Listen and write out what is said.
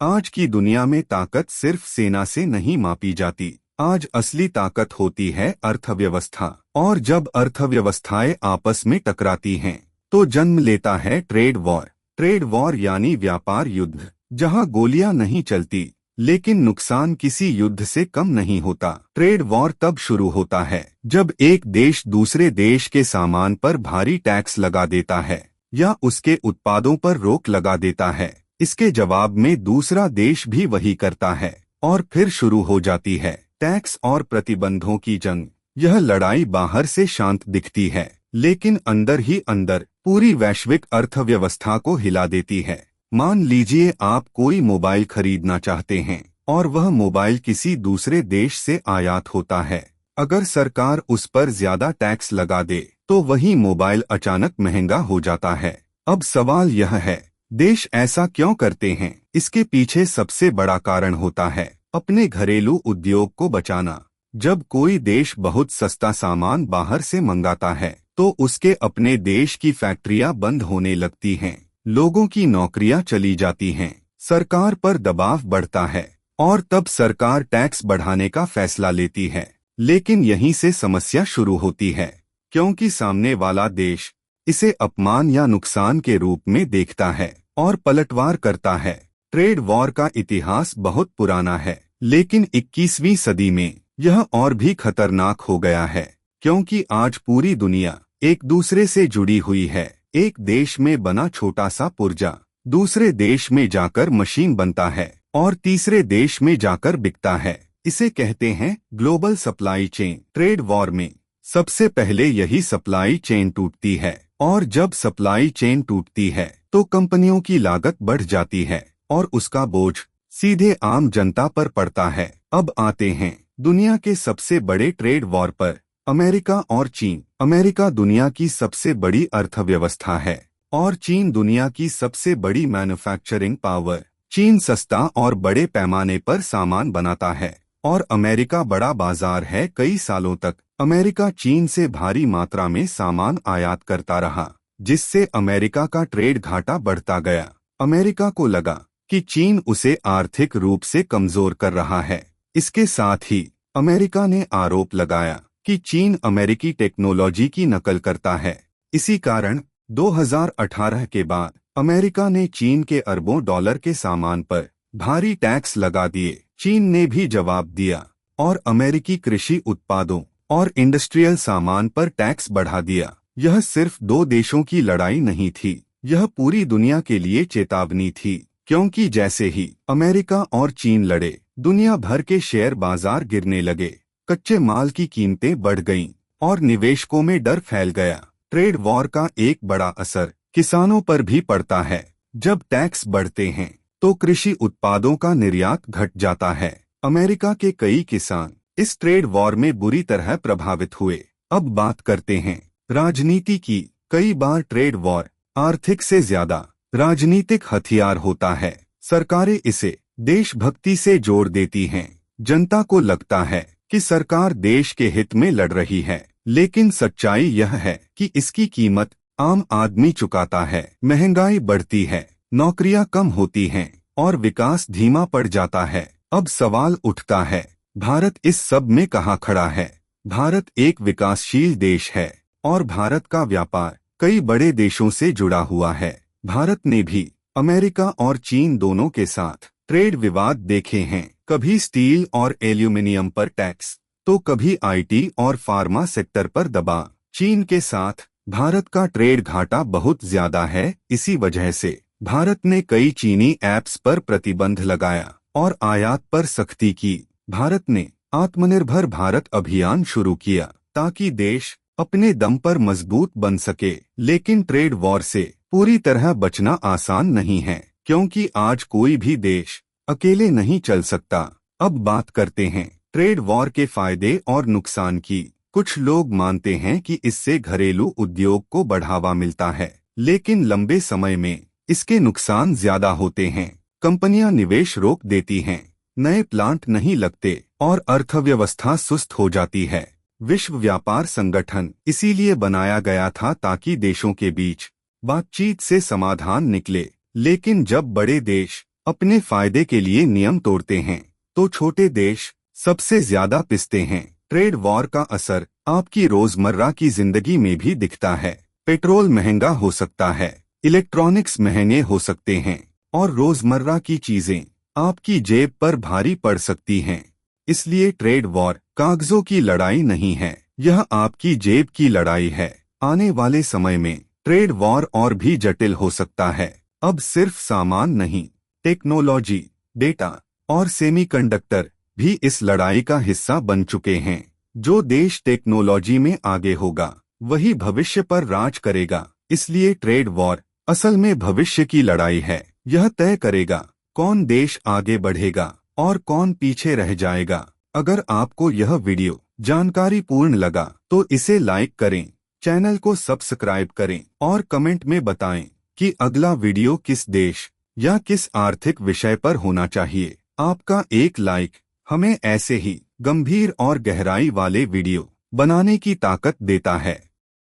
आज की दुनिया में ताकत सिर्फ सेना से नहीं मापी जाती। आज असली ताकत होती है अर्थव्यवस्था, और जब अर्थव्यवस्थाएं आपस में टकराती हैं तो जन्म लेता है ट्रेड वॉर। ट्रेड वॉर यानी व्यापार युद्ध, जहां गोलियां नहीं चलती लेकिन नुकसान किसी युद्ध से कम नहीं होता। ट्रेड वॉर तब शुरू होता है जब एक देश दूसरे देश के सामान पर भारी टैक्स लगा देता है या उसके उत्पादों पर रोक लगा देता है। इसके जवाब में दूसरा देश भी वही करता है और फिर शुरू हो जाती है टैक्स और प्रतिबंधों की जंग। यह लड़ाई बाहर से शांत दिखती है लेकिन अंदर ही अंदर पूरी वैश्विक अर्थव्यवस्था को हिला देती है। मान लीजिए आप कोई मोबाइल खरीदना चाहते हैं और वह मोबाइल किसी दूसरे देश से आयात होता है। अगर सरकार उस पर ज्यादा टैक्स लगा दे तो वही मोबाइल अचानक महंगा हो जाता है। अब सवाल यह है, देश ऐसा क्यों करते हैं? इसके पीछे सबसे बड़ा कारण होता है अपने घरेलू उद्योग को बचाना। जब कोई देश बहुत सस्ता सामान बाहर से मंगाता है तो उसके अपने देश की फैक्ट्रियां बंद होने लगती हैं, लोगों की नौकरियां चली जाती हैं, सरकार पर दबाव बढ़ता है और तब सरकार टैक्स बढ़ाने का फैसला लेती है। लेकिन यहीं से समस्या शुरू होती है, क्योंकि सामने वाला देश इसे अपमान या नुकसान के रूप में देखता है और पलटवार करता है। ट्रेड वॉर का इतिहास बहुत पुराना है, लेकिन 21वीं सदी में यह और भी खतरनाक हो गया है, क्योंकि आज पूरी दुनिया एक दूसरे से जुड़ी हुई है। एक देश में बना छोटा सा पुर्जा दूसरे देश में जाकर मशीन बनता है और तीसरे देश में जाकर बिकता है। इसे कहते हैं global supply chain. Trade war में सबसे पहले यही सप्लाई चेन टूटती है, और जब सप्लाई चेन टूटती है तो कंपनियों की लागत बढ़ जाती है और उसका बोझ सीधे आम जनता पर पड़ता है। अब आते हैं दुनिया के सबसे बड़े ट्रेड वॉर पर, अमेरिका और चीन। अमेरिका दुनिया की सबसे बड़ी अर्थव्यवस्था है और चीन दुनिया की सबसे बड़ी मैन्युफैक्चरिंग पावर। चीन सस्ता और बड़े पैमाने पर सामान बनाता है और अमेरिका बड़ा बाजार है। कई सालों तक अमेरिका चीन से भारी मात्रा में सामान आयात करता रहा, जिससे अमेरिका का ट्रेड घाटा बढ़ता गया। अमेरिका को लगा कि चीन उसे आर्थिक रूप से कमजोर कर रहा है। इसके साथ ही अमेरिका ने आरोप लगाया कि चीन अमेरिकी टेक्नोलॉजी की नकल करता है। इसी कारण 2018 के बाद अमेरिका ने चीन के अरबों डॉलर के सामान पर भारी टैक्स लगा दिए। चीन ने भी जवाब दिया और अमेरिकी कृषि उत्पादों और इंडस्ट्रियल सामान पर टैक्स बढ़ा दिया। यह सिर्फ दो देशों की लड़ाई नहीं थी, यह पूरी दुनिया के लिए चेतावनी थी, क्योंकि जैसे ही अमेरिका और चीन लड़े, दुनिया भर के शेयर बाजार गिरने लगे, कच्चे माल की कीमतें बढ़ गईं और निवेशकों में डर फैल गया। ट्रेड वॉर का एक बड़ा असर किसानों पर भी पड़ता है। जब टैक्स बढ़ते हैं तो कृषि उत्पादों का निर्यात घट जाता है। अमेरिका के कई किसान इस ट्रेड वॉर में बुरी तरह प्रभावित हुए। अब बात करते हैं राजनीति की। कई बार ट्रेड वॉर आर्थिक से ज्यादा राजनीतिक हथियार होता है। सरकारें इसे देशभक्ति से जोड़ देती हैं। जनता को लगता है कि सरकार देश के हित में लड़ रही है, लेकिन सच्चाई यह है कि इसकी कीमत आम आदमी चुकाता है। महंगाई बढ़ती है, नौकरियां कम होती हैं और विकास धीमा पड़ जाता है। अब सवाल उठता है, भारत इस सब में कहाँ खड़ा है? भारत एक विकासशील देश है और भारत का व्यापार कई बड़े देशों से जुड़ा हुआ है। भारत ने भी अमेरिका और चीन दोनों के साथ ट्रेड विवाद देखे हैं। कभी स्टील और एल्यूमिनियम पर टैक्स, तो कभी आईटी और फार्मा सेक्टर पर दबाव। चीन के साथ भारत का ट्रेड घाटा बहुत ज्यादा है। इसी वजह से भारत ने कई चीनी ऐप्स पर प्रतिबंध लगाया और आयात पर सख्ती की। भारत ने आत्मनिर्भर भारत अभियान शुरू किया ताकि देश अपने दम पर मजबूत बन सके। लेकिन ट्रेड वॉर से पूरी तरह बचना आसान नहीं है, क्योंकि आज कोई भी देश अकेले नहीं चल सकता। अब बात करते हैं ट्रेड वॉर के फायदे और नुकसान की। कुछ लोग मानते हैं कि इससे घरेलू उद्योग को बढ़ावा मिलता है, लेकिन लंबे समय में इसके नुकसान ज्यादा होते हैं। कंपनियां निवेश रोक देती हैं, नए प्लांट नहीं लगते और अर्थव्यवस्था सुस्त हो जाती है। विश्व व्यापार संगठन इसीलिए बनाया गया था ताकि देशों के बीच बातचीत से समाधान निकले। लेकिन जब बड़े देश अपने फायदे के लिए नियम तोड़ते हैं तो छोटे देश सबसे ज्यादा पिसते हैं। ट्रेड वॉर का असर आपकी रोजमर्रा की जिंदगी में भी दिखता है। पेट्रोल महंगा हो सकता है, इलेक्ट्रॉनिक्स महंगे हो सकते हैं और रोजमर्रा की चीजें आपकी जेब पर भारी पड़ सकती हैं। इसलिए ट्रेड वॉर कागजों की लड़ाई नहीं है, यह आपकी जेब की लड़ाई है। आने वाले समय में ट्रेड वॉर और भी जटिल हो सकता है। अब सिर्फ सामान नहीं, टेक्नोलॉजी, डेटा और सेमीकंडक्टर भी इस लड़ाई का हिस्सा बन चुके हैं। जो देश टेक्नोलॉजी में आगे होगा वही भविष्य पर राज करेगा। इसलिए ट्रेड वॉर असल में भविष्य की लड़ाई है। यह तय करेगा कौन देश आगे बढ़ेगा और कौन पीछे रह जाएगा। अगर आपको यह वीडियो जानकारीपूर्ण लगा तो इसे लाइक करें, चैनल को सब्सक्राइब करें और कमेंट में बताएं कि अगला वीडियो किस देश या किस आर्थिक विषय पर होना चाहिए। आपका एक लाइक हमें ऐसे ही गंभीर और गहराई वाले वीडियो बनाने की ताकत देता है।